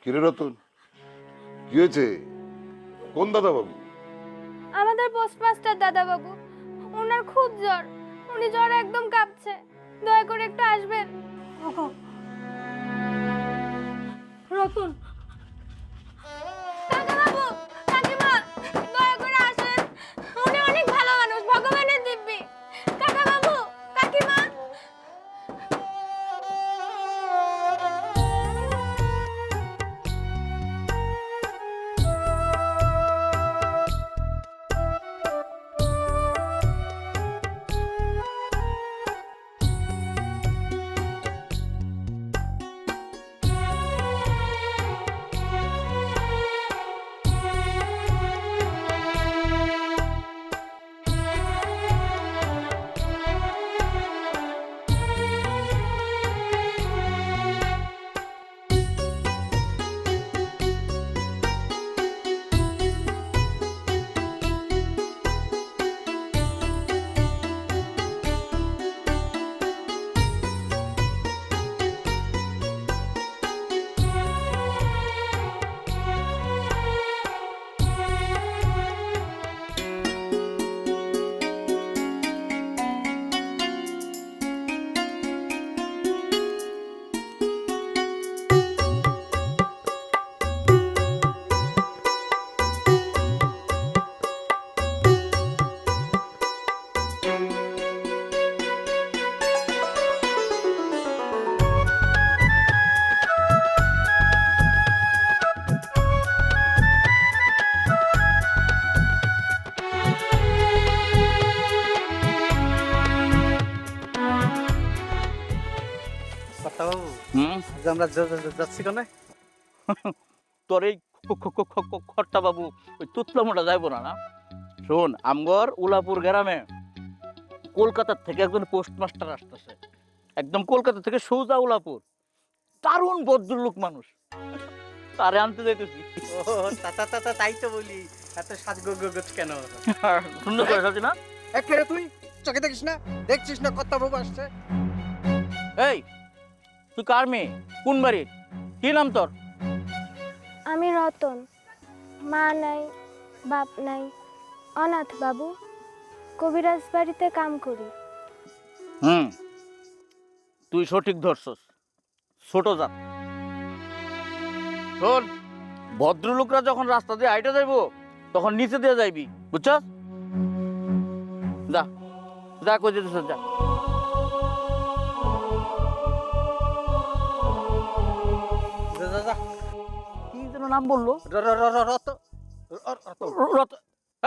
কিরে রতন, কি হয়েছে? কোন দাদা বাবু? আমাদের পোস্টমাস্টার দাদা বাবু, ওনার খুব জ্বর। উনি জ্বর একদম কাঁপছে, দয়া করে একটু আসবেন। রতন, দাদা বাবু, কাকিমা, দয়া করে আসেন। উনি অনেক ভালো মানুষ, ভগবানের দিব্যি। কাকা বাবু, কাকিমা। বাবু হুম আমরা যাচ্ছি কেন? তোর এই খট্টা বাবু ওই তুতলামোটা যাইব না না। শোন, আমগর উলাপুর গ্রামে কলকাতার থেকে একজন পোস্টমাস্টার আসতেছে, একদম কলকাতা থেকে সোজা উলাপুর। দারুণ ভদ্রলোক মানুষ, তারে আনতে যাইতেছি। ও তাই তো বলি, এত সাজগোজ কেন? সুন্দর করে সাজি না। একেবারে তুই চোখে দেখিস না, দেখছিস না কর্তা বাবু আসছে? এই, তুই কার মেয়ে? কোন বাড়ির? কি নাম তোর? আমি রতন, মা নাই, বাপ নাই, অনাথ বাবু। কবিরাজ বাড়িতে কাম করি। তুই সঠিক ধরছস, ছোট জাত। শোন, ভদ্রলোকরা যখন রাস্তা দিয়ে হাইটে যাইব তখন নিচে দিয়ে যাইবি, বুঝছস? যা যা, কই যেতেছ যা। কি যেন নাম বললো? রত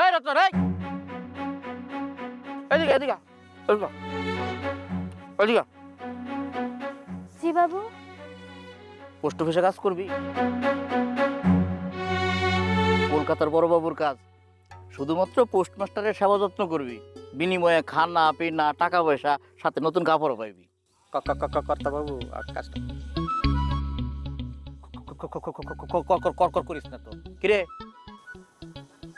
এই রতন, এই এদিকে এদিকে এদিকে এদিকে। জি বাবু। পোস্ট অফিসে কাজ করবি? কলকাতার বড় বাবুর কাজ। শুধুমাত্র পোস্টমাস্টারের সেবা যত্ন করবি, বিনিময়ে খানা পিনা টাকা পয়সা সাথে নতুন কাপড়ও পাইবি। কর্তা বাবু আর কাজটা কর করিস না তো। কিরে,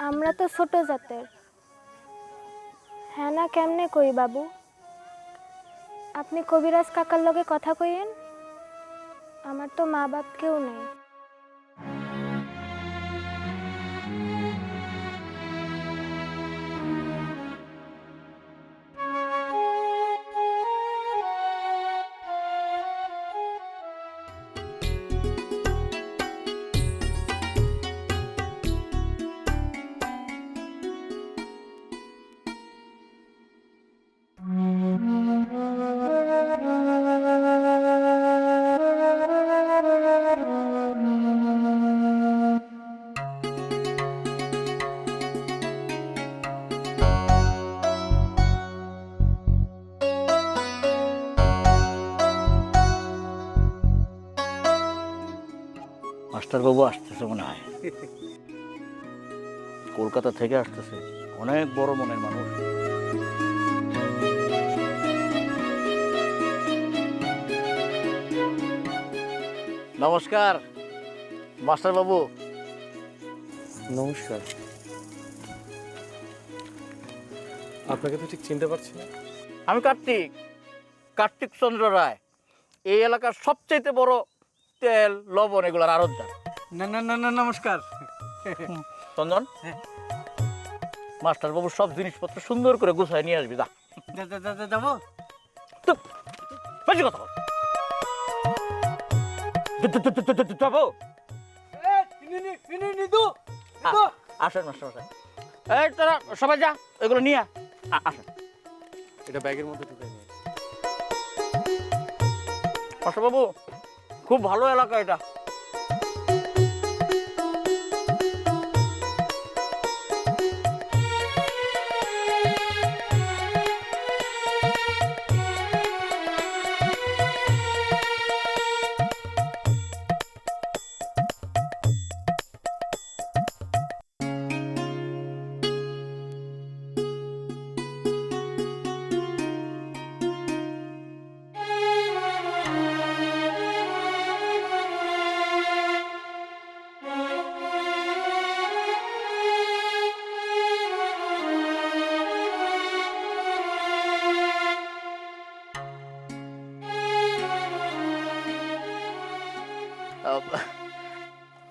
আমরা তো ছোট জাতের। হ্যাঁ না কেমনে কই বাবু? আপনি কবিরাজ কাকার লগে কথা কইেন। আমার তো মা বাপ কেউ নেই। মাস্টার বাবু আসতেছে মনে হয়, কলকাতা থেকে আসতেছে। অনেক বড় মনের মানুষ। নমস্কার মাস্টার বাবু। নমস্কার। আপনাকে তো ঠিক চিনতে পারছি না। আমি কার্তিক, কার্তিক চন্দ্র রায়। এই এলাকার সবচেয়ে বড় তেল লবণ এগুলোর আড়তদার। না না না না নমস্কার। চন্দন, হ্যাঁ। মাস্টার বাবু সব জিনিসপত্র সুন্দর করে গুছায় নিয়ে আসবি। যা যাবো। চুপ, বেশি কথা বল। যাবো। আসেন মাস্টার মশাই। এই তোরা সবাই যা, এগুলো নিয়ে আসেন। এটা ব্যাগের মধ্যে ঢুকে নিয়ে। মাস্টার বাবু, খুব ভালো এলাকা এটা।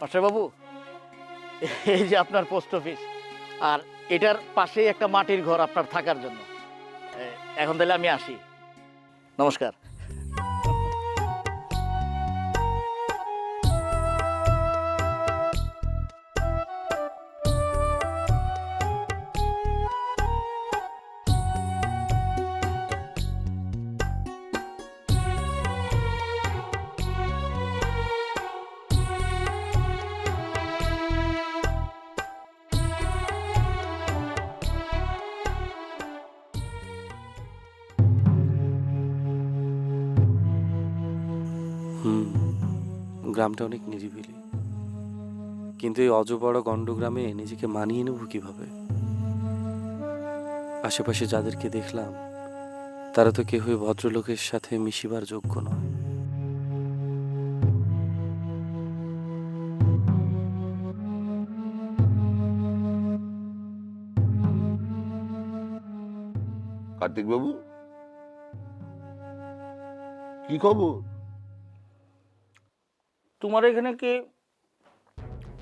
মাস্টার বাবু, এই যে আপনার পোস্ট অফিস, আর এটার পাশেই একটা মাটির ঘর আপনার থাকার জন্য। এখন তাহলে আমি আসি, নমস্কার। গ্রামটা অনেক নিরিবিলি, কিন্তু এই অজবড় গণ্ডগ্রামে নিজেকে মানিয়ে নেব কিভাবে? আশেপাশে যাদেরকে দেখলাম তারা তো কেউই ভদ্রলোকের সাথে মিশিবার যোগ্য নয়। কার্তিক বাবু, কি খবর? তোমার এখানে কি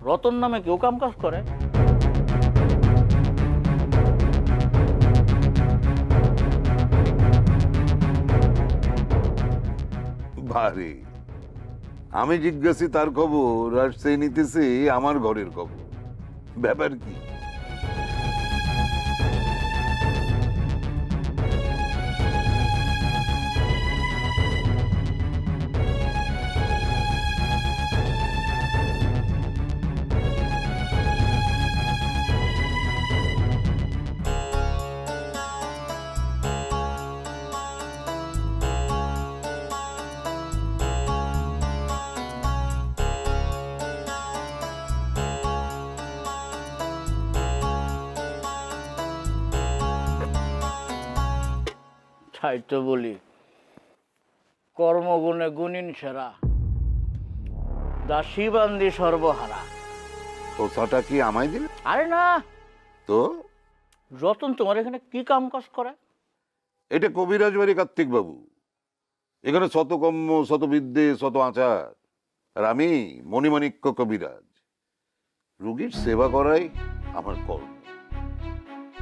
রতন নামে কেউ কাম কাজ করে? বারে, আমি জিজ্ঞাসি তার খবর, আর সে নিতেছে আমার ঘরের খবর। ব্যাপার কি? তাই তো বলি, কর্মগুণে গুণিন সেরা, দাসী বান্দি সর্বহারা। কথাটা কি আমায় দিলে? আরে না, তো রতন তোমার এখানে কি কাম কাজ করে? এটা কবিরাজ বাড়ি কার্তিক বাবু। এখানে শত কর্ম, শত বিদ্যে, শত আচার। আর আমি মণিমাণিক্য কবিরাজ। রুগীর সেবা করাই আমার কর্ম।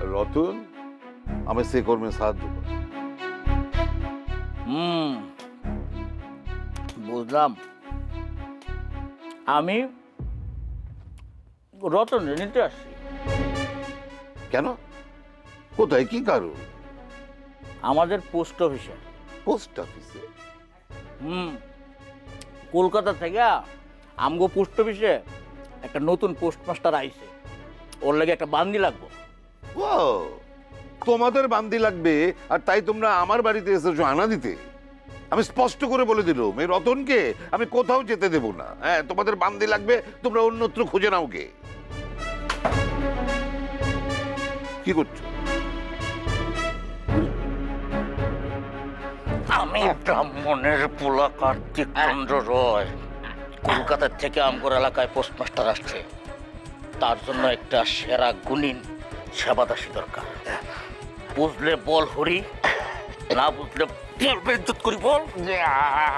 আর রতন আমি সে কর্মে সাহায্য করে। বুঝলাম। আমি রতন নিতে আসছি। কেন? কোথায়, কি কারণ? আমাদের পোস্ট অফিসে। পোস্ট অফিসে? কলকাতা থেকে আমগো পোস্ট অফিসে একটা নতুন পোস্টমাস্টার আইছে, ওর লাগে একটা বান্দি লাগবো। ও, তোমাদের বান্দি লাগবে আর তাই তোমরা আমার বাড়িতে এসেছো আনা দিতে? আমি স্পষ্ট করে বলে দিলাম, এই রতনকে আমি কোথাও যেতে দেব না। হ্যাঁ, তোমাদের বান্দি লাগবে, তোমরা অন্যত্র খুঁজে নাও। কে কি করছো? আমি ব্রাহ্মণের পোলা কার্তিক চন্দ্র রয়। কলকাতা থেকে আমগোর এলাকায় পোস্টমাস্টার আসছে, তার জন্য একটা সেরা গুণিন সেবাদাসী দরকার। বুঝলে বল হরি, না বুঝলে বল বেজ্জত করি। বল,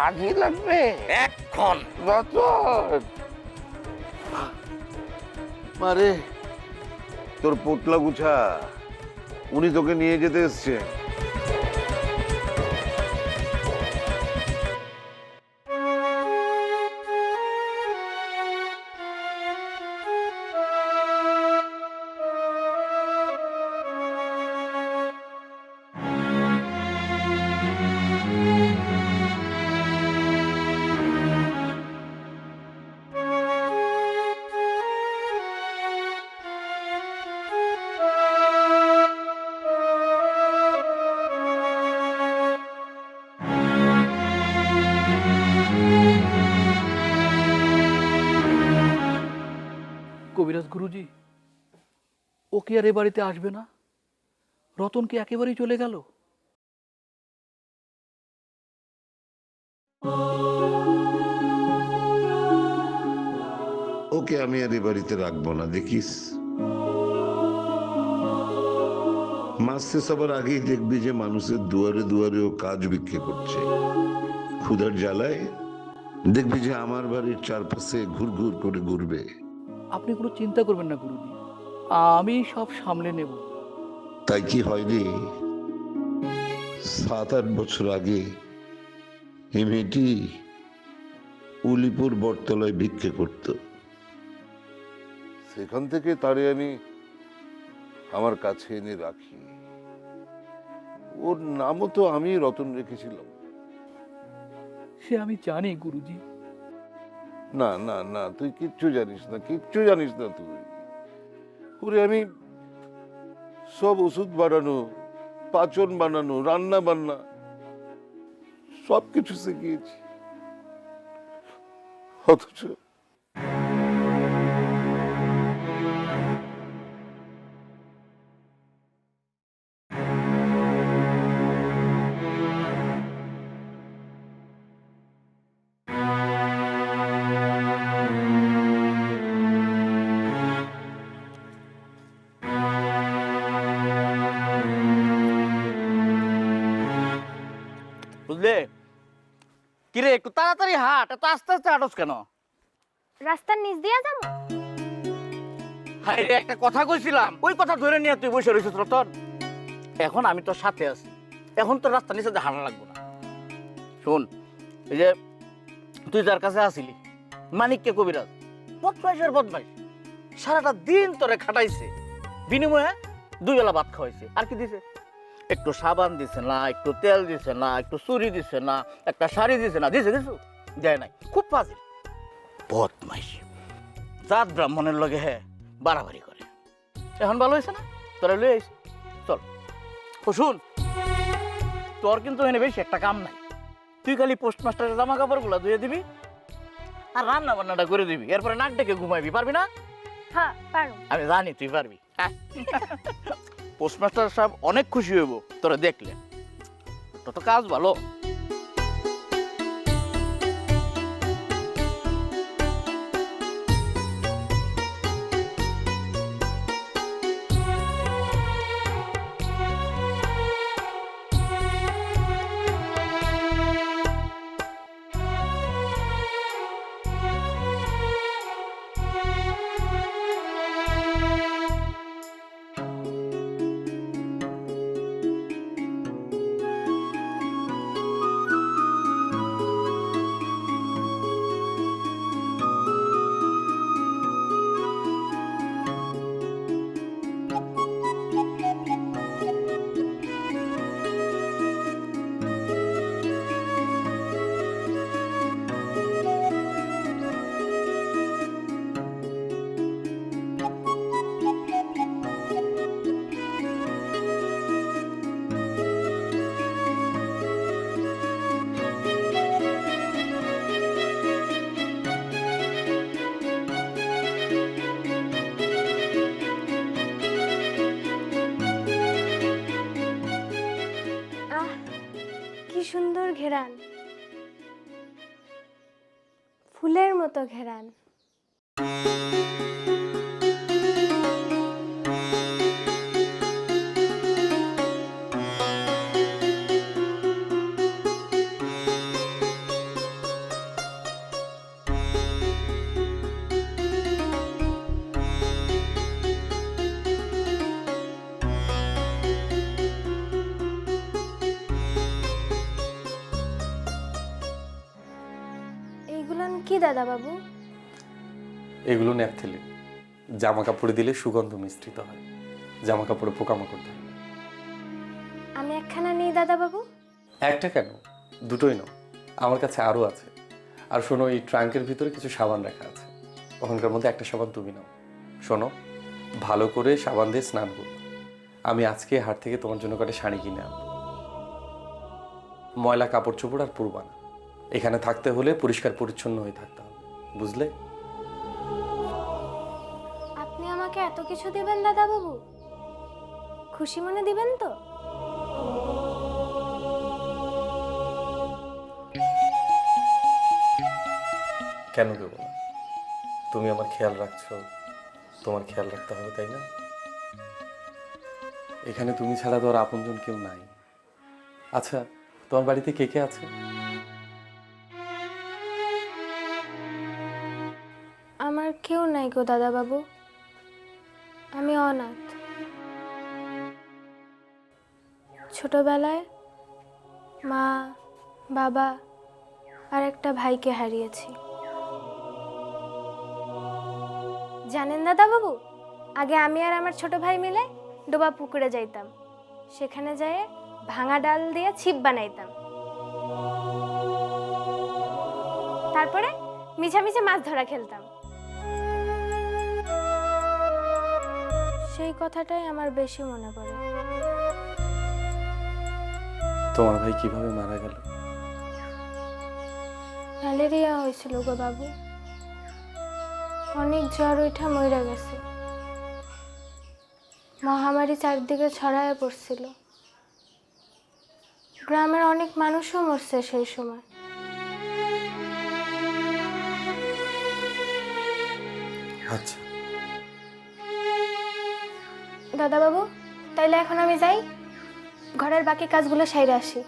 আজই লাগবে এখন। রতন, আরে তোর পোটলা গুছা, উনি তোকে নিয়ে যেতে এসছে। কবিরাজ গুরুজি, ও কি আর এ বাড়িতে আসবে না? রতন কি একেবারেই চলে গেল? ওকে আমি আর এ বাড়িতে রাখবো না, দেখিস মাসে সবার আগেই দেখবি যে মানুষের দুয়ারে দুয়ারে ও কাজ বিক্রি করছে। ক্ষুধার জ্বালায় দেখবি যে আমার বাড়ির চারপাশে ঘুর ঘুর করে ঘুরবে। আপনি কোনো চিন্তা করবেন না গুরুজি, আমি সব সামলে নেব। তাই কি হয়নি 7-8 বছর আগে এই মেয়েটি উলিপুর বটতলায় ভিক্ষে করত, সেখান থেকে তারে আমি আমার কাছে এনে রাখি। ওর নামও তো আমি রতন রেখেছিলাম। সে আমি জানি গুরুজি। না না না, তুই কিচ্ছু জানিস না, কিচ্ছু জানিস না তুই। ওরে আমি সব ওষুধ বানানো, পাচন বানানো, রান্না বান্না সবকিছু শিখিয়েছি, অথচ বুঝলে কিরে, একটু তাড়াতাড়ি হাঁট, এত আস্তে আস্তে হাঁটস কেন? রাস্তার নিচ দিয়া যাবো? হায় রে, একটা কথা কইছিলাম, ওই কথা ধরে নিয়ে তুই বসে রয়েছিস রতন। এখন আমি তোর সাথে আছি, এখন তোর রাস্তা নিচে দিয়ে হাঁটা লাগবো না। শোন, এই যে তুই যার কাছে আসিলি, মানিককে কবিরাজ, বদমাইশের বদমাইশ, সারাটা দিন তোরে খাটাইছে, বিনিময়ে 2 বেলা ভাত খাওয়াইছে। আর কি দিছে? একটু সাবান দিছে না, একটু তেল দিছে না, একটু চুরি দিছে না, একটা শাড়ি দিছে না, দিছে কিছু দেয় নাই। খুব ফাজিল বদমাইশ, জাত ব্রাহ্মণের লগে হ্যাঁ বাড়াবাড়ি করে। এখন ভালো হয়েছে না, তোরা লয়ে আইস, চল। ও শুন, তোর কিন্তু এনে বেশি একটা কাম নাই, তুই খালি পোস্টমাস্টারের জামা কাপড় গুলা ধুয়ে দিবি আর রান্না বান্নাটা করে দিবি, এরপরে নাক ডেকে ঘুমাইবি। পারবি না? হ্যাঁ পারো। আমি জানি তুই পারবি। পোস্টমাস্টার সাহেব অনেক খুশি হইব তোরা দেখলে, তো তো কাজ ভালো। সুন্দর ঘেরান, ফুলের মতো ঘেরান। দাদা বাবু? এগুলো ন্যাপথেলিন, জামা কাপড়ে দিলে সুগন্ধ মিশ্রিত হয়, জামা কাপড়ে পোকামাকড় ধরে না। আমি একখানা নিই দাদা বাবু? একটা কেন, দুটোই নাও, আমার কাছে আরও আছে। আর শোনো, এই ট্রাঙ্কের ভিতরে কিছু সাবান রাখা আছে, ওখানকার মধ্যে একটা সাবান তুমি নাও। শোনো, ভালো করে সাবান দিয়ে স্নান করো। আমি আজকে হাট থেকে তোমার জন্য কটা শাড়ি কিনে আনবো। ময়লা কাপড় চোপড় আর পরবা না। এখানে থাকতে হলে পরিষ্কার পরিচ্ছন্ন হয়ে থাকতে হবে, বুঝলে? আপনি আমাকে এত কিছু দিবেন দাদা বাবু? খুশি মনে দিবেন তো? কেন দেবো না? তুমি আমার খেয়াল রাখছো, তোমার খেয়াল রাখতে হবে, তাই না? এখানে তুমি ছাড়া তো আর আপনজন কেউ নাই। আচ্ছা, তোমার বাড়িতে কে কে আছে? আমার কেউ নাই গো দাদা বাবু, আমি অনাথ। ছোটবেলায় মা, বাবা আর একটা ভাইকে হারিয়েছি। জানেন দাদা বাবু, আগে আমি আর আমার ছোট ভাই মিলে ডোবা পুকুরে যাইতাম, সেখানে যেয়ে ভাঙা ডাল দিয়ে ছিপ বানাইতাম, তারপরে মিছামিছি মাছ ধরা খেলতাম। সেই কথাটাই আমার বেশি মনে পড়ে। তোমার ভাই কিভাবে মারা গেল? ম্যালেরিয়া হয়েছিল গো বাবু, অনেক জ্বর উঠা মইরা গেছে। মহামারী চারদিকে ছড়ায় পড়ছিল, গ্রামের অনেক মানুষও মরছে সেই সময়। আচ্ছা, দাদা বাবু, তাইলে এখন আমি যাই, ঘরের বাকি কাজগুলো সাইরে আসি।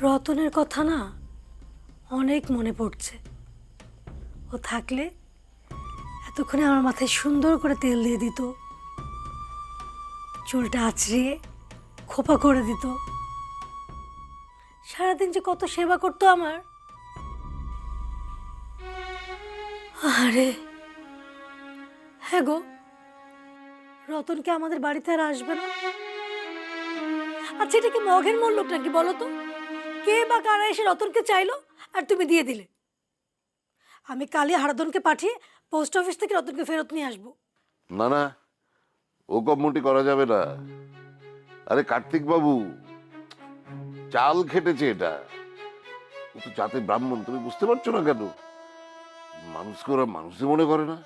রতনের কথা না অনেক মনে পড়ছে। ও থাকলে এতক্ষণে আমার মাথায় সুন্দর করে তেল দিয়ে দিত, চুলটা আঁচড়িয়ে খোপা করে দিত, সারাদিন যে কত সেবা করতো আমার। আরে হ্যাঁ গো, রতনকে আমাদের বাড়িতে আর আসবে না? আচ্ছা, এটা কি মগের মূল্য নাকি বলো তো? কে বা কারা এসে রতনকে চাইলো আর তুমি দিয়ে দিলে? আমি কালই হারাধনকে পাঠিয়ে পোস্ট অফিস থেকে রতনকে ফেরত নিয়ে আসবো। না না, ও কর্মটি করা যাবে না। আরে কার্তিক বাবু চাল খেটেছে এটা, ও তো জাতে ব্রাহ্মণ, তুমি বুঝতে পারছো না কেন? মানুষকে ওরা মানুষই মনে করে না।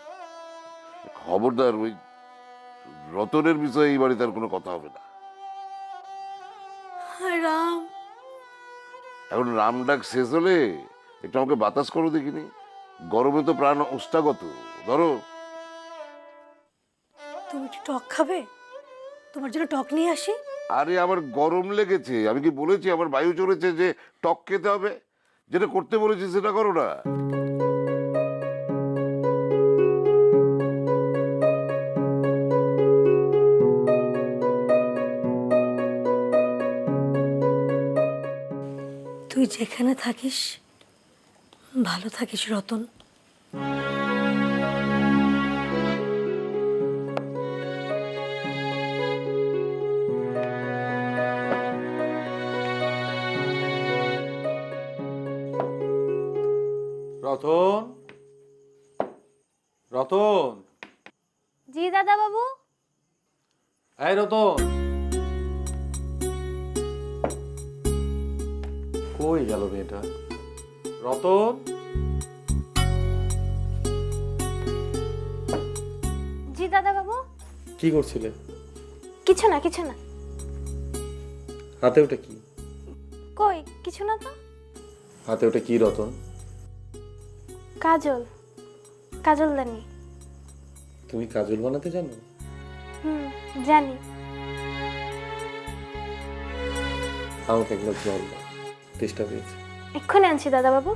খবরদার, ওই রতনের বিষয়ে এই বাড়িতে আর কোনো কথা হবে না। হায় রাম, এখন রাম ডাক শেষ হলে একটু আমাকে বাতাস করো দেখিনি, গরমে তো প্রাণ ওষ্ঠাগত। ধরো। তুমি একটু টক খাবে? তোমার জন্য টক নিয়ে আসি। আরে আমার গরম লেগেছে, আমি কি বলেছি আমার বায়ু চলেছে যে টক খেতে হবে? যেটা করতে বলেছি সেটা করো না। তুই যেখানে থাকিস ভালো থাকিস রতন। রতন, রতন, জি দাদা বাবু। এই রতন, কই গেল মেয়েটা? রতন, জি দাদা বাবু। কি করছিলে? কিছু না, কিছু না। হাতে ওটা কি? কই কিছু না তো। হাতে ওটা কি রতন? কাজল, কাজলদানি। তুমি কাজল বানাতে জানো? জানি। আমাকে এক গ্লাস জল দাও, তেষ্টা পেয়েছে। এক্ষুনি আনছি দাদা বাবু।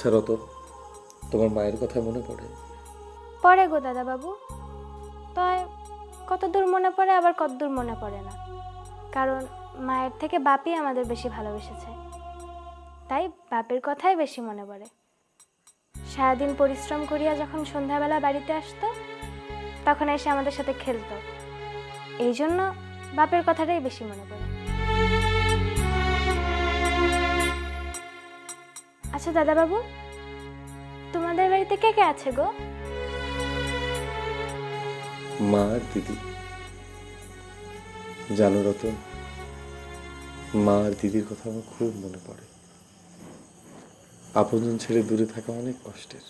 আচ্ছা রতন, তোমার মায়ের কথা মনে পড়ে? পড়ে গো দাদাবাবু, তয় কতদূর মনে পড়ে আবার কতদূর মনে পড়ে না, কারণ মায়ের থেকে বাপই আমাদের বেশি ভালোবেসেছে, তাই বাপের কথাই বেশি মনে পড়ে। সারাদিন পরিশ্রম করিয়া যখন সন্ধ্যাবেলা বাড়িতে আসতো তখন এসে আমাদের সাথে খেলতো, এই জন্য বাপের কথাটাই বেশি মনে পড়ে। আচ্ছা দাদাবাবু, তোমাদের বাড়িতে কে কে আছে গো? মা আর দিদি। জানো রতন, মা আর দিদির কথা আমার খুব মনে পড়ে। আপনজন ছেড়ে দূরে থাকা অনেক কষ্টের।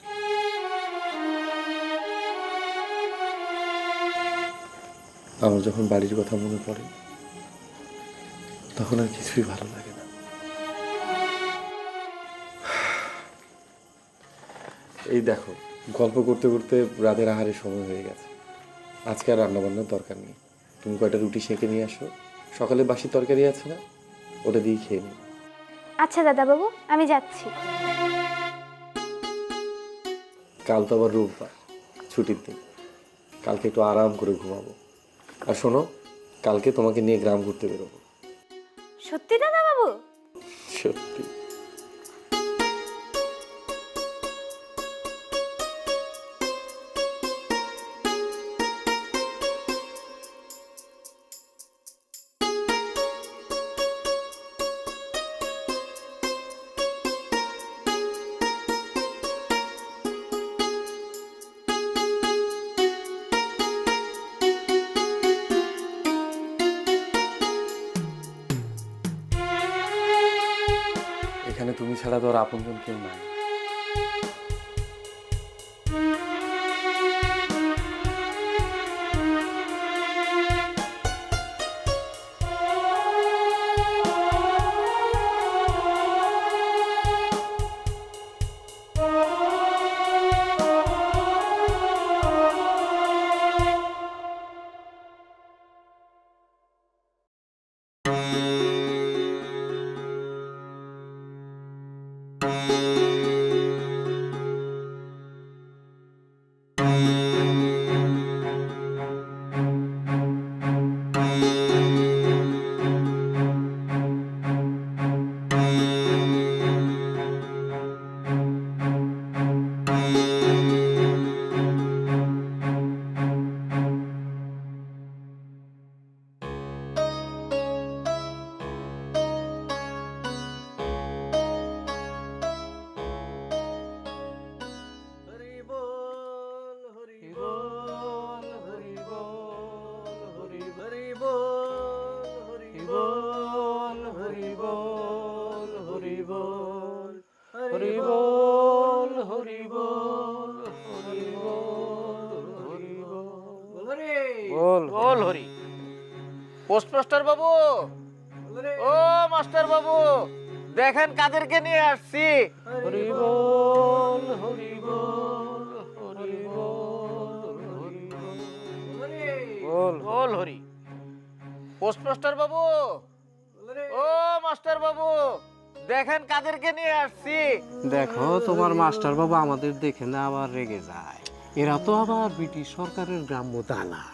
আমার যখন বাড়ির কথা মনে পড়ে তখন আর কিছুই ভালো লাগে না। এই দেখো, গল্প করতে করতে রাতের আহারের সময় হয়ে গেছে। আজকে আর রান্নাবান্নার দরকার নেই। তুমি কয়টা রুটি সেঁকে নিয়ে আসো, সকালে বাসি তরকারি আছে না, ওটা দিয়ে খেয়ে নিও। আচ্ছা দাদাবাবু, আমি যাচ্ছি। কাল তো আবার রোববার, ছুটির দিন। কালকে একটু আরাম করে ঘুমাবো। আর শোনো, কালকে তোমাকে নিয়ে গ্রাম ঘুরতে বেরোবো। সত্যি দাদাবাবু? সত্যি। এখানে তুমি ছাড়া তো আর আপনজন কেউ নাই। বল হরি। পোস্টমাস্টার বাবু, ও মাস্টার বাবু, দেখেন কাদেরকে নিয়ে আসছি। হরি বল, হরি বল, হরি বল, হরি বল, বল হরি। পোস্টমাস্টার বাবু, ও মাস্টার বাবু, দেখেন কাদেরকে নিয়ে আসছি। দেখো, তোমার মাস্টার বাবা আমাদের দেখে না আবার রেগে যায়। এরা তো আবার ব্রিটিশ সরকারের গ্রাম্য দালা।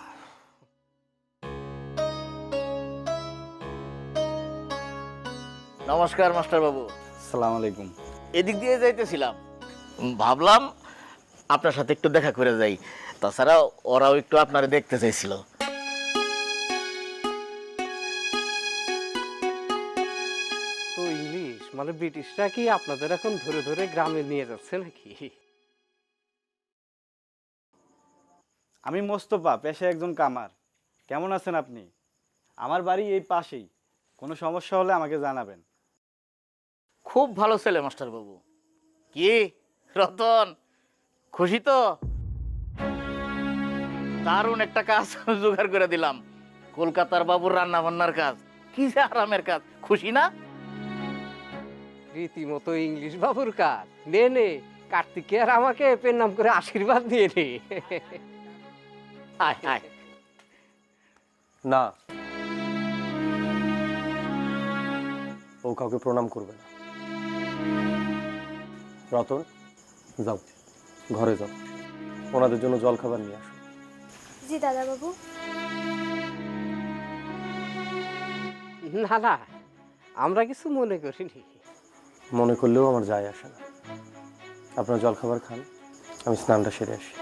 নমস্কার মাস্টার বাবু। আসসালামু আলাইকুম। এদিক দিয়ে যাইতেছিলাম, ভাবলাম আপনার সাথে একটু দেখা করে যাই। তাছাড়া ওরাও একটু আপনারে দেখতে চাইছিল। তো ইংলিশ মানে ব্রিটিশরা কি আপনাদের এখন ধরে ধরে গ্রামে নিয়ে যাচ্ছে নাকি? আমি মোস্তফা, পেশায় একজন কামার। কেমন আছেন আপনি? আমার বাড়ি এই পাশেই, কোনো সমস্যা হলে আমাকে জানাবেন। খুব ভালো ছেলে মাস্টার বাবু। কি রতন, খুশি তো? দারুণ একটা কাজ জোগাড় করে দিলাম, কলকাতার বাবুর রান্না বান্নার কাজ। কি যে আরামের কাজ, খুশি না? রীতিমতো ইংলিশ বাবুর কাজ। নে নে, কার্তিকে আর আমাকে পেন নাম করে আশীর্বাদ দিয়ে নে। আয় আয়। না, ও কাউকে প্রণাম করবে না। রতন, যাও ঘরে যাও, ওনাদের জন্য জল খাবার নিয়ে আসো। জি দাদাবাবু। না না, আমরা কিছু মনে করিনি। মনে করলেও আমার যায় আসে না। আপনার জল খাবার খান, আমি স্নানটা সেরে আসি।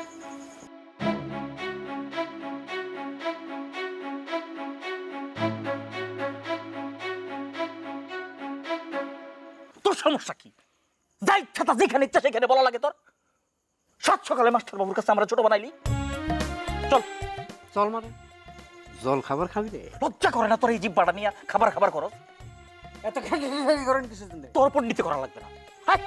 তোর সমস্যা কি? যা ইচ্ছা তা যেখানে ইচ্ছা সেখানে বলা লাগে তোর। সাত সকালে মাস্টার বাবুর কাছে আমরা ছোট বানাইলি। চল চল মানে জল খাবার খাবি রে? লজ্জা করে না তোর এই জিব্বাটা নিয়ে খাবার খাবার করো? এত খালি করেন কিছু দিন। তোর উপর নিতে করা লাগবে না। হাই!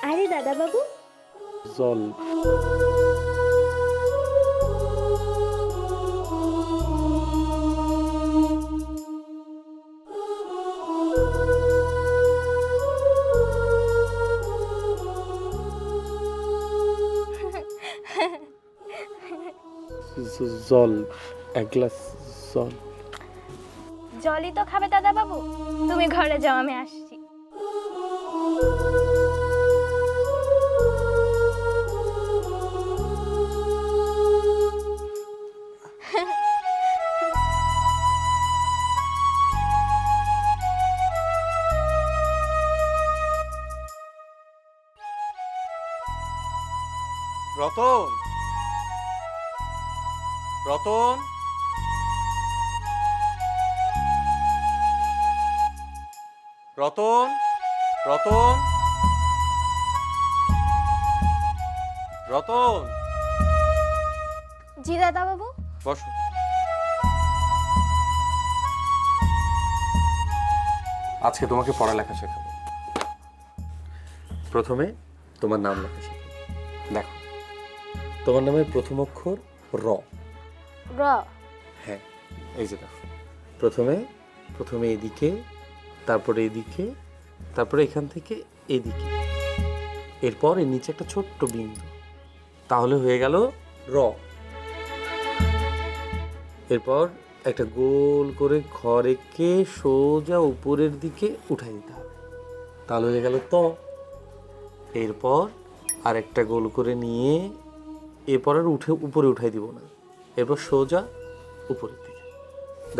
আরে দাদাবাবু, জল। জল, এক গ্লাস জল। জলই তো খাবে দাদাবাবু। তুমি ঘরে যাও, আমি আসছি। রতন, রতন, রতন, রতন, রতন, জি দাদাবাবু। বসো। আজকে তোমাকে পড়ালেখা শেখাবো। প্রথমে তোমার নাম লেখা শেখাবো। দেখো, তোমার নামের প্রথম অক্ষর র। র। হ্যাঁ, এই যে দেখো, প্রথমে এদিকে, তারপরে এদিকে, তারপরে এখান থেকে এদিকে, এরপর এর নিচে একটা ছোট্ট বিন্দু, তাহলে হয়ে গেল র। এরপর একটা গোল করে রেখে সোজা উপরের দিকে উঠাই দিতে হবে, তাহলে হয়ে গেল ত। এরপর আর একটা গোল করে নিয়ে এরপর আর উপরে উঠাই দিব না, এরপর সোজা উপরের দিকে।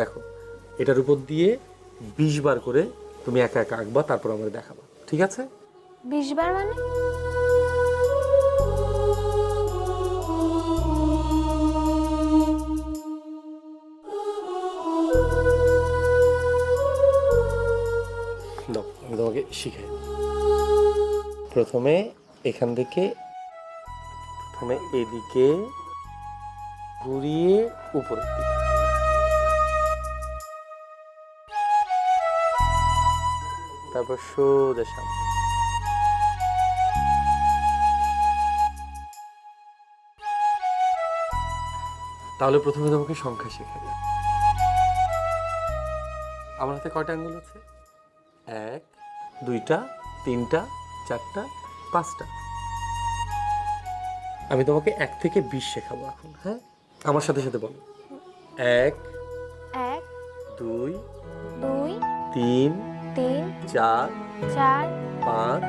দেখো, এটার উপর দিয়ে 20 বার করে তুমি একা একা আঁকবা, তারপর আমাকে দেখাবা, ঠিক আছে? 20 বার মানে? দাও, আমি তোমাকে শিখাই। প্রথমে এখান থেকে এদিকে ঘুরিয়ে উপরের দিকে, তারপর সোজা সামনে। তাহলে প্রথমে তোমাকে সংখ্যা শেখাই। আমার হাতে কয়টা আঙ্গুল আছে? 1, 2টা, 3টা, 4টা, 5টা। আমি তোমাকে 1 থেকে 20 শেখাবো এখন, হ্যাঁ? আমার সাথে সাথে বলো। 1, 1, 2, 2, 3, 3, 4, 4, 5,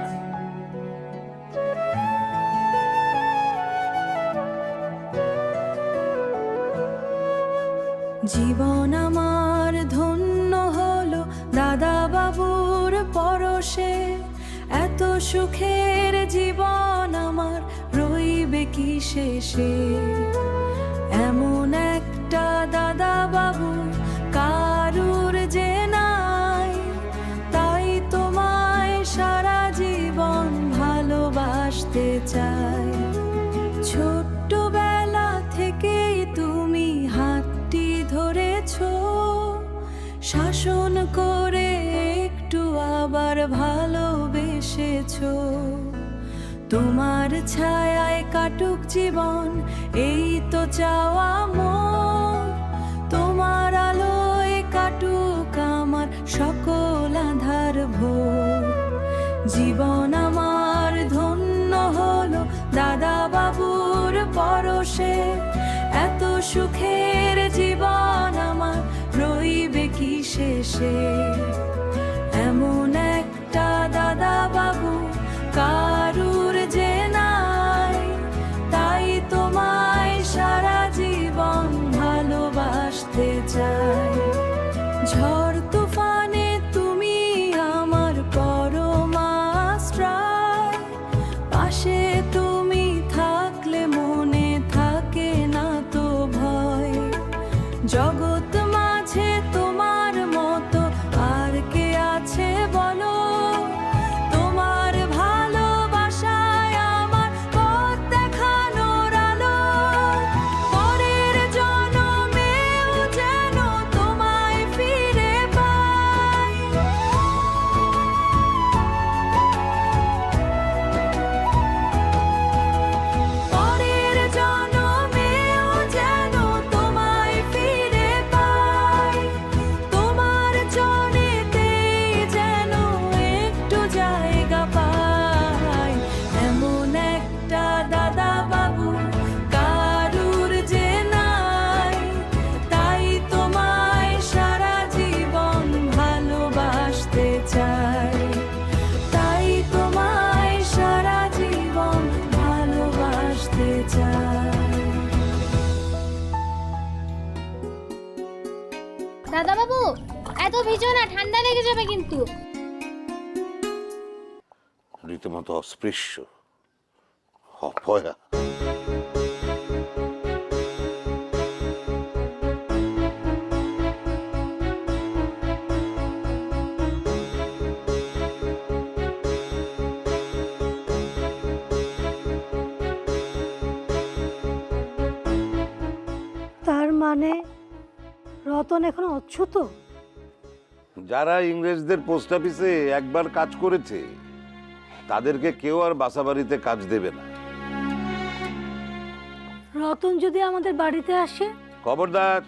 জীবন আমার ধন্য হলো দাদা বাবুর সুখের জীবন আমার রইবে কি শেষে, এমন একটা দাদা বাবু কারুর যে নাই, তাই তোমায় সারা জীবন ভালোবাসতে চাই। ছোট্টবেলা থেকেই তুমি হাতটি ধরেছো, শাসন করে একটু আবার ভালোবেসেছো। তোমার ছায়ায় কাটুক জীবন, এই তো চাওয়া মোর। তোমার আলোয় কাটুক আমার সকল আঁধার ভোর। জীবন আমার ধন্য হলো দাদা বাবুর পরশে, এত সুখের জীবন আমার রইবে কি শেষে, এমন একটা দাদা বাবু কারুর যে নাই, তাই তোমায় সারা জীবন ভালোবাসতে চাই। ঝড় তুফানে তুমি আমার পরম আশ্রয়, পাশে তুমি থাকলে মনে থাকে না তো ভয়। জগৎ মাঝে তোমার মতো আর কে আছে বলো, তোমার ভালোবাসায় আমার পথ দেখানোর আলো। পরের জনমেও যেন তোমায় ফিরে পাই। পরের জনমেও যেন তোমায় ফিরে পাই। তোমার জনেতেই যেন একটু জায়গা পাই। এমন একটা দাদা বাবু কারুর যে নাই, তাই তোমায় সারা জীবন ভালোবাসতে চাই। তাই তোমায় সারা জীবন ভালোবাসতে চাই। দাদা বাবু এত ভিজো না, ঠান্ডা লেগে যাবে কিন্তু। রীতিমতো অস্পৃশ্য, অপয়া। তার মানে রতন এখন অচ্ছুত? যারা ইংরেজদের পোস্ট অফিসে একবার কাজ করেছে তাদেরকে কেউ আর বাসাবাড়িতে কাজ দেবে না। রতন যদি আমাদের বাড়িতে আসে? খবরদার,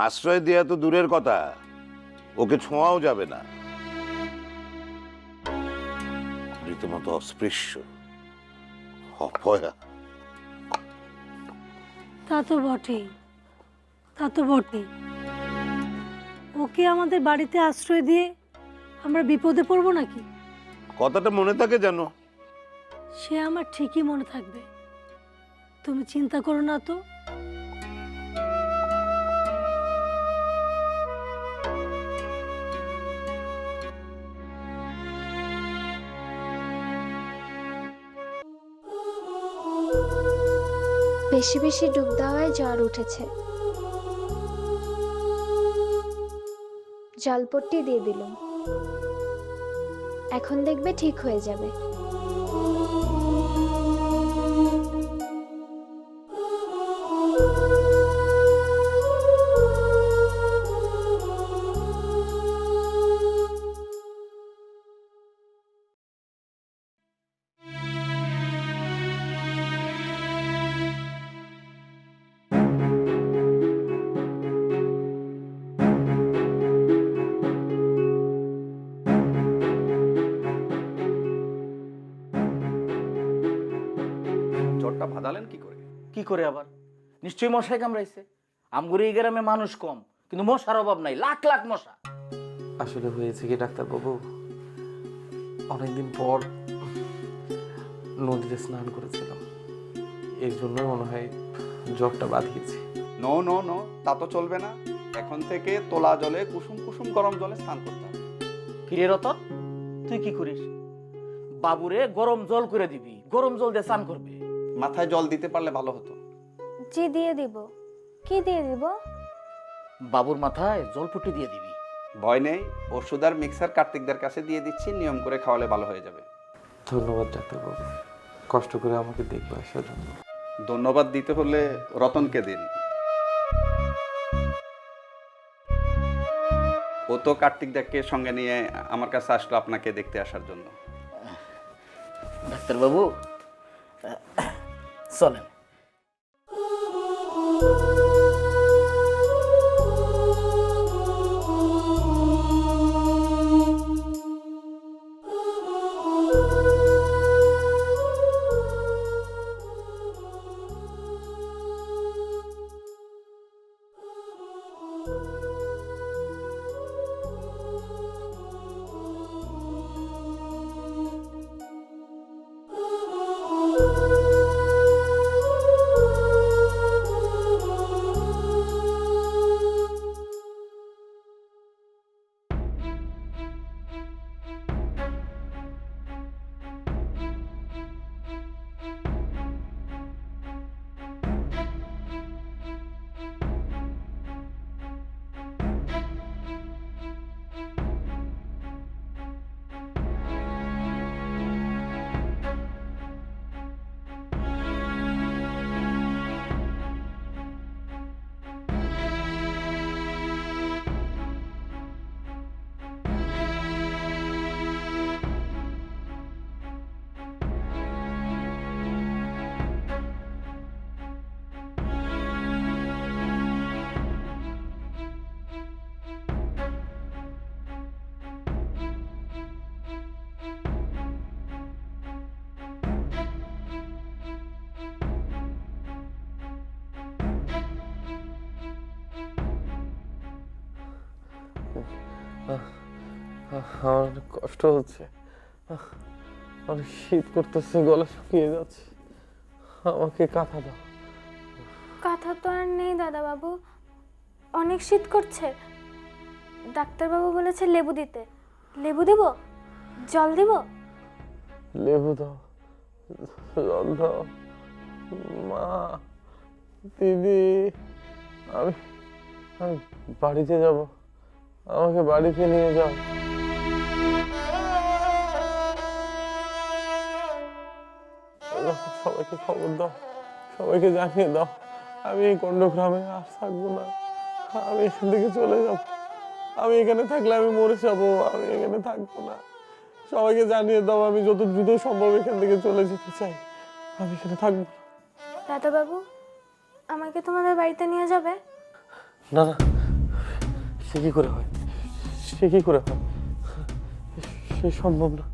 আশ্রয় দেওয়া তো দূরের কথা, ওকে ছোঁয়াও যাবে না। রীতিমতো অস্পৃশ্য, অপয়া। তা তো বটেই, তা তো বটেই। ওকে আমাদের বাড়িতে আশ্রয় দিয়ে আমরা বিপদে পড়বো নাকি? কথাটা মনে থাকে জানো? সে আমার ঠিকই মনে থাকবে, তুমি চিন্তা করো না তো। বেশি বেশি ডুব দেওয়ায় জ্বর উঠেছে, জলপট্টি দিয়ে দিলাম, এখন দেখবে ঠিক হয়ে যাবে। জ্বরটা ভাদালেন কি করে? কি করে আবার? নিশ্চয়ই মশাই কামড়াইছে। আমগুরি এই গ্রামে মানুষ কম, কিন্তু মশার অভাব নাই, লাখ লাখ মশা। আসলে হয়েছে কি ডাক্তারবাবু, অনেকদিন পর নদীতে স্নান করেছিলাম, এর জন্য মনে হয় জ্বরটা বাঁধিয়েছে। নো নো নো, তা তো চলবে না। এখন থেকে তোলা জলে কুসুম কুসুম গরম জলে স্নান করতে হবে। কিরে রতন, তুই কি করিস? বাবুরে গরম জল করে দিবি, গরম জল দিয়ে স্নান করবে। মাথায় জল দিতে পারলে ভালো হতো। জি দিয়ে দিব। কি দিয়ে দিব? বাবুর মাথায় জল ফুটি দিয়ে দিবি। ভয় নেই, ওষুধ আর মিক্সার কার্তিকদের কাছে দিয়ে দিচ্ছি, নিয়ম করে খাওয়ালে ভালো হয়ে যাবে। ধন্যবাদ ডাক্তারবাবু, কষ্ট করে আমাকে দেখবে আসার জন্য। ধন্যবাদ দিতে হলে রতনকে দিন। ও তো কার্তিকদাকে সঙ্গে নিয়ে আমার কাছে আসলো আপনাকে দেখতে আসার জন্য। ডাক্তারবাবু চলেন। আমার অনেক কষ্ট হচ্ছে, অনেক শীত করতেছে, গলা শুকিয়ে যাচ্ছে, আমাকে কাঁথা দাও। কাঁথা তো আর নেই দাদাবাবু, অনেক শীত করছে। ডাক্তারবাবু বলেছে লেবু দিতে। লেবু দেব? জল দিব? লেবু দাও, জল দাও। মা, দিদি, আমি আমি বাড়িতে যাব, আমাকে বাড়িতে নিয়ে যাও। সবাইকে খবর দাও, সবাইকে জানিয়ে দাও আমি এই গন্ডগ্রামে আর থাকবো না, আমি এখান থেকে চলে যাব। আমি এখানে থাকলে আমি মরে যাবো, আমি এখানে থাকবো না। সবাইকে জানিয়ে দাও আমি যত দ্রুত সম্ভব এখান থেকে চলে যেতে চাই, আমি এখানে থাকবো না। দাদাবাবু, আমাকে তোমাদের বাড়িতে নিয়ে যাবে? না না, সে কি করে হয়, সে কি করে হয়, সে সম্ভব না।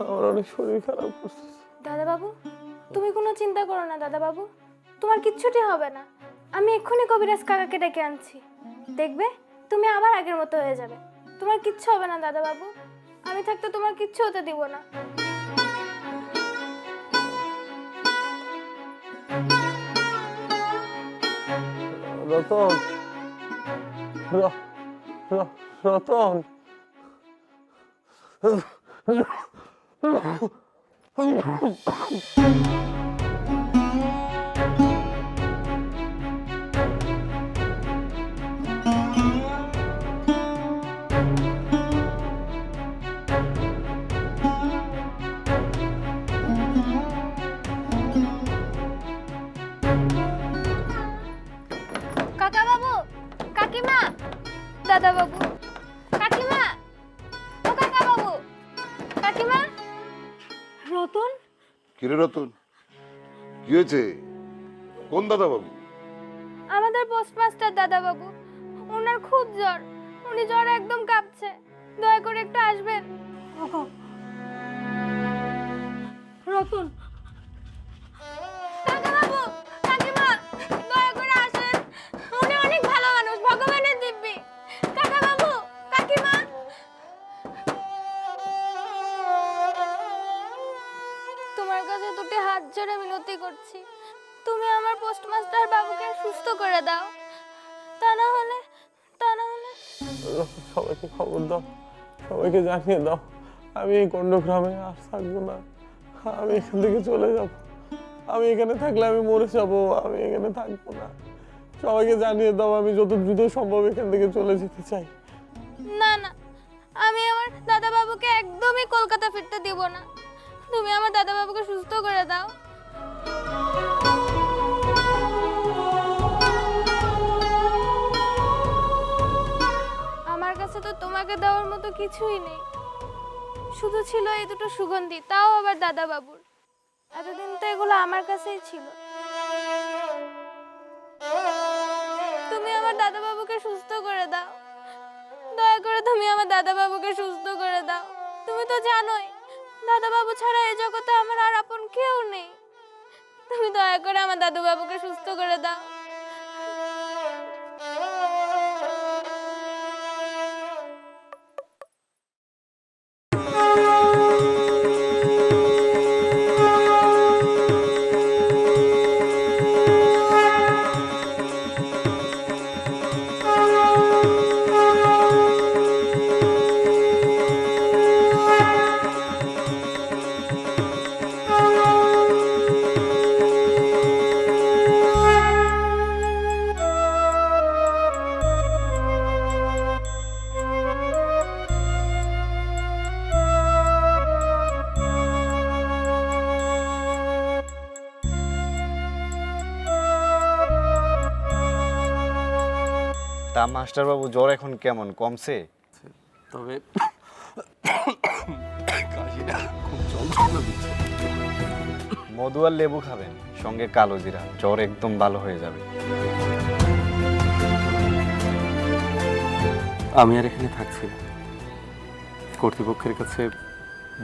আমার অনেক শরীর খারাপ করছে। দাদাবাবু, তুমি কোনো চিন্তা করো না দাদাবাবু, তোমার কিচ্ছুটি হবে না। আমি এক্ষুনি কবিরাজ কাকাকে ডেকে আনছি, দেখবে তুমি আবার আগের মতো হয়ে যাবে। তোমার কিচ্ছু হবে না দাদাবাবু, আমি থাকতে তোমার কিচ্ছু হতে দিব না। রতন, রতন, কাকাবাবু, কাকিমা, দাদাবাবু, কাকিমা, ও কাকাবাবু, কাকিমা। রতন, কিরে রতন, কি হয়েছে? কোন দাদা বাবু? আমাদের পোস্টমাস্টার দাদাবাবু, ওনার খুব জ্বর, উনি জ্বরে একদম কাঁপছে, দয়া করে একটু আসবেন। ওগো রতন, কাকাবাবু, কাকিমা, দয়া করে আসেন, উনি অনেক ভালো মানুষ, ভগবানের দিব্যি। কাকাবাবু, কাকিমা। তোমার কাছে দুটি হাত জোড়ে মিনতি করছি, তুমি আমার পোস্টমাস্টার বাবুকে সুস্থ করে দাও, তা না হলে সবাইকে খবর দাও, সবাইকে জানিয়ে দাও আমি এই গণ্ডগ্রামে আর থাকবো না, আমি এখান থেকে চলে যাব। আমি এখানে থাকলে আমি মরে যাব, আমি এখানে থাকবো না। সবাইকে জানিয়ে দাও আমি যত দ্রুত সম্ভব এখান থেকে চলে যেতে চাই। না না, আমি আমার দাদা বাবুকে একদমই কলকাতা ফিরতে দিব না। তুমি আমার দাদা বাবুকে সুস্থ করে দাও। আমার কাছে তো তোমাকে দেওয়ার মতো কিছুই নেই, শুধু ছিল এই দুটো সুগন্ধি, তাও আবার দাদা বাবুর। এতদিন তো এগুলো আমার কাছেই ছিল। তুমি আমার দাদা বাবুকে সুস্থ করে দাও, দয়া করে তুমি আমার দাদা বাবুকে সুস্থ করে দাও। তুমি তো জানোই দাদা বাবু ছাড়া এই জগতে আমার আর আপন কেউ নেই। তুমি দয়া করে আমার দাদু বাবুকে সুস্থ করে দাও। তা মাস্টারবাবু জ্বর এখন কেমন, কমছে? তবে কাশিটা খুব যন্ত্রণা দিচ্ছে। মধু আর লেবু খাবেন, সঙ্গে কালো জিরা, জ্বর একদম ভালো হয়ে যাবে। আমি আর এখানে থাকছি না, কর্তৃপক্ষের কাছে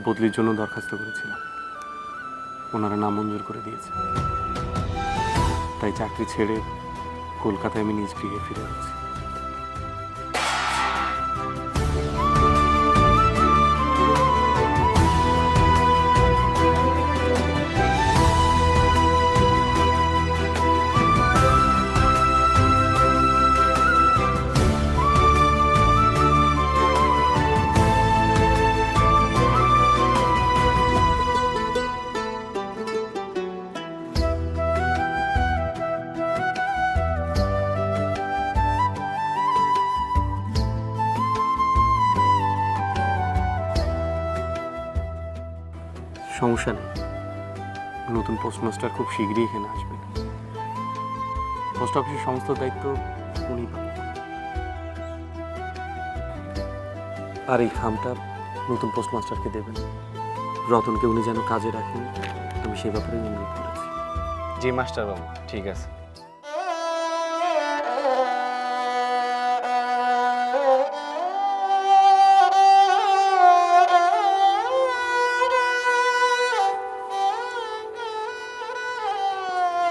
বদলির জন্য দরখাস্ত করেছিলাম, ওনারা নামঞ্জুর করে দিয়েছে। তাই চাকরি ছেড়ে কলকাতায় আমি নিজ গৃহে ফিরে যাচ্ছি। সমস্যা নেই, নতুন পোস্টমাস্টার খুব শীঘ্রই এখানে আসবেন। পোস্ট অফিসের সমস্ত দায়িত্ব উনি পাবেন। আর এই খামটা নতুন পোস্টমাস্টারকে দেবেন। রতনকে উনি যেন কাজে রাখেন, আমি সেই ব্যাপারে অনুরোধ করেছি। জি মাস্টারবাবু, ঠিক আছে।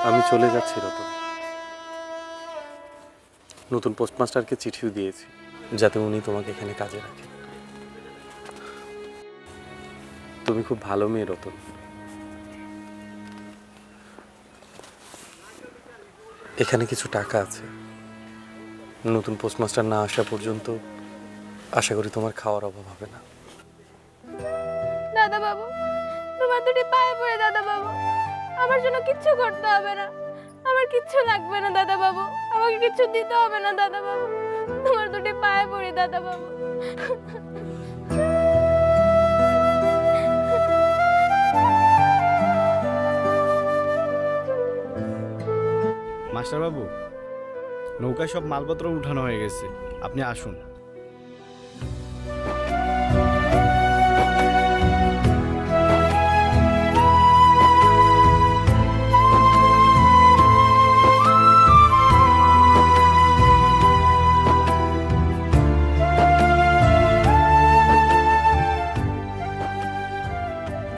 আমি চলে যাচ্ছি রতন। নতুন পোস্টমাস্টারকে চিঠিও দিয়েছি, যাতে উনি তোমাকে এখানে কাজে রাখেন। তুমি খুব ভালো মেয়ে রতন। এখানে কিছু টাকা আছে, নতুন পোস্টমাস্টার না আসা পর্যন্ত আশা করি তোমার খাওয়ার অভাব হবে না। দাদা বাবু, তোমার দুটি পায়ে পড়ে দাদা বাবু, আমার জন্য কিচ্ছু করতে হবে না, আমার কিচ্ছু লাগবে না দাদা বাবু, আমাকে কিচ্ছু দিতে হবে না দাদা বাবু, তোমার দুটি পায়ে পড়ি দাদা বাবু। মাস্টারবাবু, নৌকায় সব মালপত্র উঠানো হয়ে গেছে, আপনি আসুন।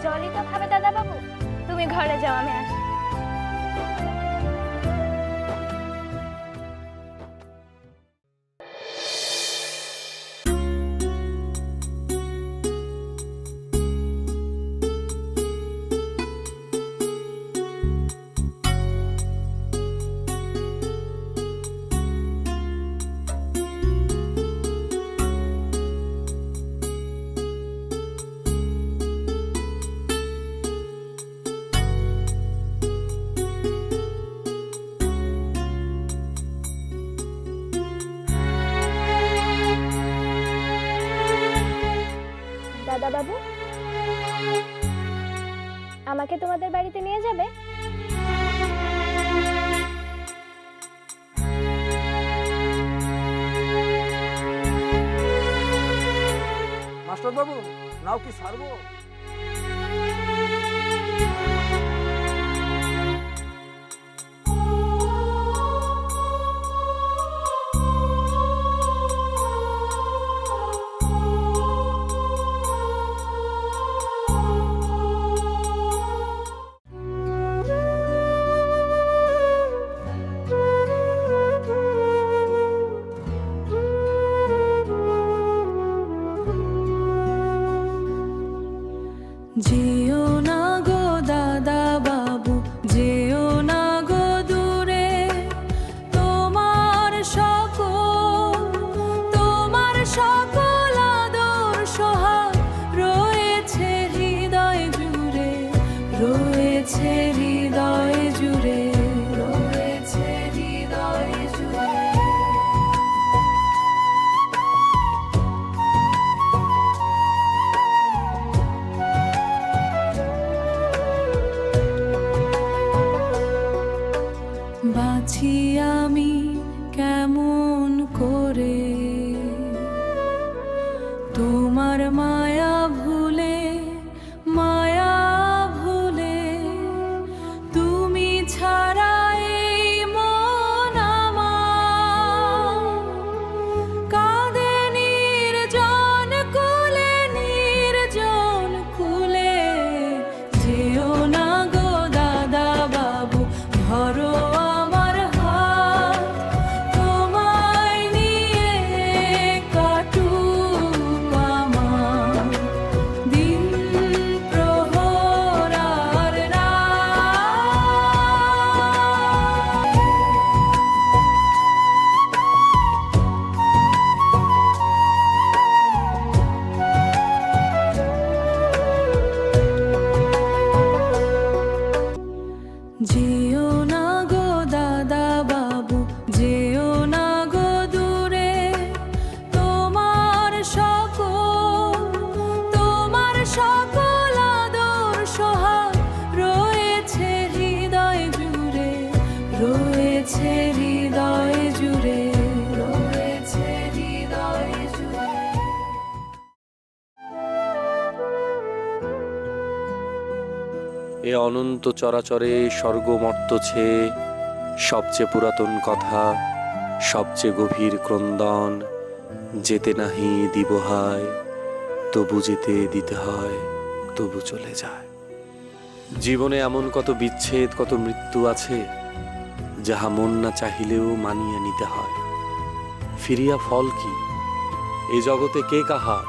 জলই তো খাবে দাদা বাবু, তুমি ঘরে যাও, আমি আসি। আমাকে তোমাদের বাড়িতে নিয়ে যাবে? মাস্টার বাবু, নাও কি ছাড়বো? যেও না গো দাদা বাবু, যেও না গো দূরে, তোমার সকল আদর সোহাগ রয়েছে হৃদয় জুড়ে, রয়েছে হৃদয় জুড়ে, রয়েছে হৃদয় জুড়ে। বাছি আমি কেমন করে তোমার মায়া ভুলে, মায়া ভুলে, তুমি ছাড়া এই মন আমার কাঁদে নির্জন কুলে, নির্জন কুলে। যেও না গো দাদা বাবু, ধরো আমার হাত, তোমায় নিয়ে কাটুক আমার দিন প্রহর আর রাত। যেও না গো দাদা বাবু, যেও না গো দূরে, তোমার সকল আদর সোহাগ রয়েছে হৃদয় জুড়ে, রয়েছে হৃদয় জুড়ে, রয়েছে হৃদয় জুড়ে। এ অনন্ত চরাচরে স্বর্গমর্ত ছেয়ে সবচেয়ে পুরাতন কথা, সবচেয়ে গভীর ক্রন্দন, যেতে নাহি দিবহায়, তবু যেতে দিতে হয়, তবু চলে যায়। জীবনে এমন কত বিচ্ছেদ, কত মৃত্যু আছে, যাহা মন না চাহিলেও মানিয়ে নিতে হয়। ফিরিয়া ফল কি? এ জগতে কে কাহার?